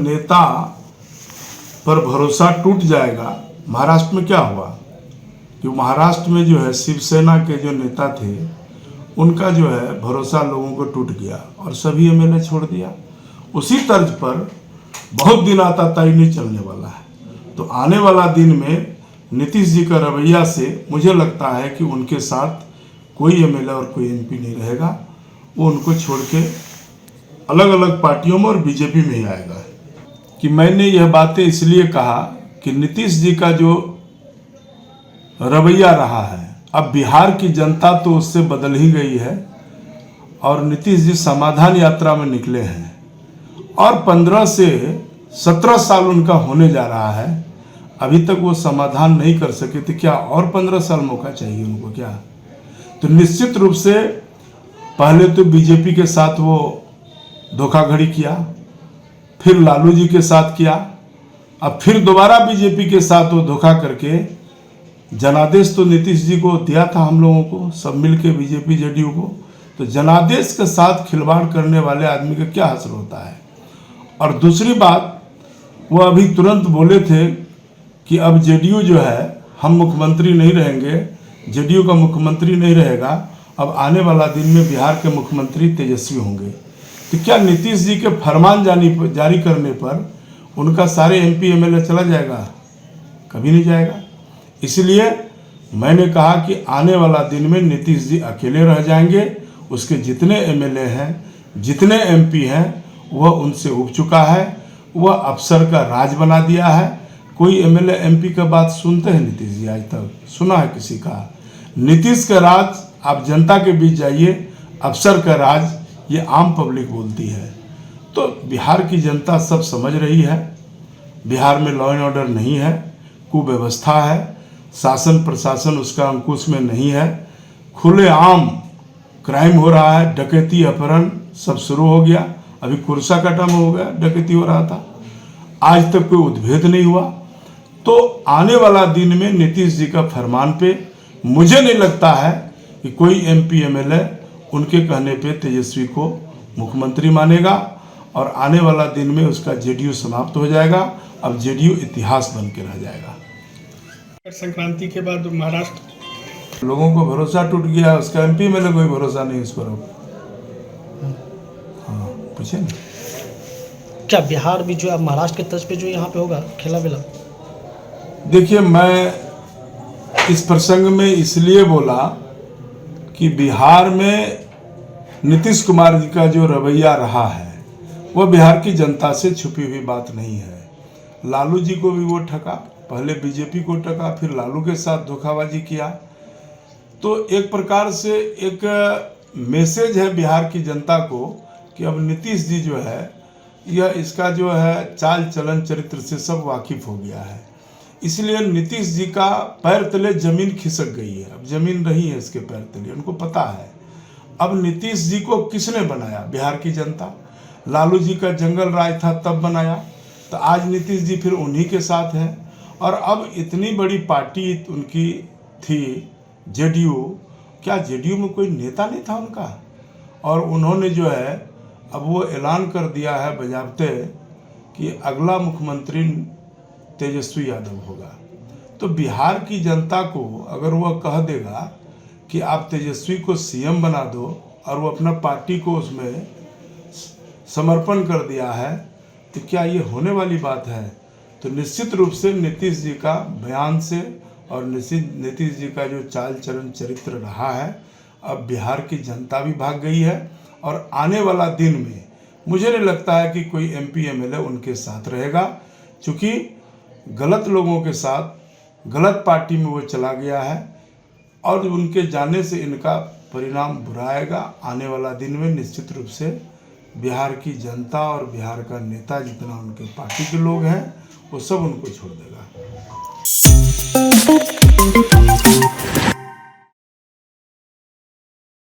नेता पर भरोसा टूट जाएगा। महाराष्ट्र में क्या हुआ कि महाराष्ट्र में जो है शिवसेना के जो नेता थे उनका जो है भरोसा लोगों को टूट गया और सभी एमएलए छोड़ दिया। उसी तर्ज पर बहुत दिन आता तय नहीं चलने वाला है। तो आने वाला दिन में नीतीश जी का रवैया से मुझे लगता है कि उनके साथ कोई एमएलए और कोई एमपी नहीं रहेगा। वो उनको छोड़ के अलग अलग पार्टियों में और बीजेपी में ही आएगा। कि मैंने यह बातें इसलिए कहा कि नीतीश जी का जो रवैया रहा है, अब बिहार की जनता तो उससे बदल ही गई है और नीतीश जी समाधान यात्रा में निकले हैं और 15 से 17 साल उनका होने जा रहा है। अभी तक वो समाधान नहीं कर सके तो क्या और 15 साल मौका चाहिए उनको क्या? तो निश्चित रूप से पहले तो बीजेपी के साथ वो धोखाधड़ी किया, फिर लालू जी के साथ किया, अब फिर दोबारा बीजेपी के साथ वो धोखा करके जनादेश तो नीतीश जी को दिया था हम लोगों को, सब मिलके बीजेपी जेडीयू को। तो जनादेश के साथ खिलवाड़ करने वाले आदमी का क्या असर होता है? और दूसरी बात, वो अभी तुरंत बोले थे कि अब जेडीयू जो है हम मुख्यमंत्री नहीं रहेंगे, जेडीयू का मुख्यमंत्री नहीं रहेगा, अब आने वाला दिन में बिहार के मुख्यमंत्री तेजस्वी होंगे। तो क्या नीतीश जी के फरमान जारी करने पर उनका सारे एमपी एमएलए चला जाएगा? कभी नहीं जाएगा। इसलिए मैंने कहा कि आने वाला दिन में नीतीश जी अकेले रह जाएंगे। उसके जितने एमएलए हैं, जितने एमपी हैं, वह उनसे उब चुका है, वह अफसर का राज बना दिया है। कोई एमएलए एमपी का बात सुनते हैं नीतीश जी? आज तक सुना है किसी का? नीतीश का राज, आप जनता के बीच जाइए, अफसर का राज ये आम पब्लिक बोलती है। तो बिहार की जनता सब समझ रही है, बिहार में लॉ एंड ऑर्डर नहीं है, कुव्यवस्था है, शासन प्रशासन उसका अंकुश में नहीं है, खुलेआम क्राइम हो रहा है, डकैती अपहरण सब शुरू हो गया। अभी कुर्सा का टर्म हो गया, डकैती हो रहा था, आज तक कोई उद्भेद नहीं हुआ। तो आने वाला दिन में नीतीश जी का फरमान पे मुझे नहीं लगता है कि कोई एमपी एमएलए उनके कहने पे तेजस्वी को मुख्यमंत्री मानेगा और आने वाला दिन में उसका जेडीयू समाप्त हो जाएगा। अब जेडीयू इतिहास बन के रह जाएगा। संक्रांति के बाद महाराष्ट्र लोगों को भरोसा टूट गया, उसका एमपी एमएलए कोई भरोसा नहीं उस पर। हाँ, पूछे ना। क्या बिहार भी जो है महाराष्ट्र के तर्ज पे जो यहाँ पे होगा खेला बेला? देखिए, मैं इस प्रसंग में इसलिए बोला कि बिहार में नीतीश कुमार जी का जो रवैया रहा है वह बिहार की जनता से छुपी हुई बात नहीं है। लालू जी को भी वो ठगा, पहले बीजेपी को ठगा, फिर लालू के साथ धोखाबाजी किया। तो एक प्रकार से एक मैसेज है बिहार की जनता को कि अब नीतीश जी जो है यह इसका जो है चाल चलन चरित्र से सब वाकिफ हो गया है। इसलिए नीतीश जी का पैर तले जमीन खिसक गई है, अब जमीन रही है इसके पैर तले, उनको पता है। अब नीतीश जी को किसने बनाया? बिहार की जनता। लालू जी का जंगल राज था तब बनाया, तो आज नीतीश जी फिर उन्हीं के साथ हैं। और अब इतनी बड़ी पार्टी उनकी थी जेडीयू, क्या जेडीयू में कोई नेता नहीं था उनका? और उन्होंने जो है अब वो ऐलान कर दिया है बजाबते कि अगला मुख्यमंत्री तेजस्वी यादव होगा। तो बिहार की जनता को अगर वह कह देगा कि आप तेजस्वी को सीएम बना दो और वो अपना पार्टी को उसमें समर्पण कर दिया है, तो क्या ये होने वाली बात है? तो निश्चित रूप से नीतीश जी का बयान से और नीतीश जी का जो चाल चलन चरित्र रहा है, अब बिहार की जनता भी भाग गई है। और आने वाला दिन में मुझे नहीं लगता है कि कोई एमपी एमएलए उनके साथ रहेगा, क्योंकि गलत लोगों के साथ गलत पार्टी में वो चला गया है और उनके जाने से इनका परिणाम बुरा आएगा। आने वाला दिन में निश्चित रूप से बिहार की जनता और बिहार का नेता जितना उनके पार्टी के लोग हैं वो सब उनको छोड़ देगा।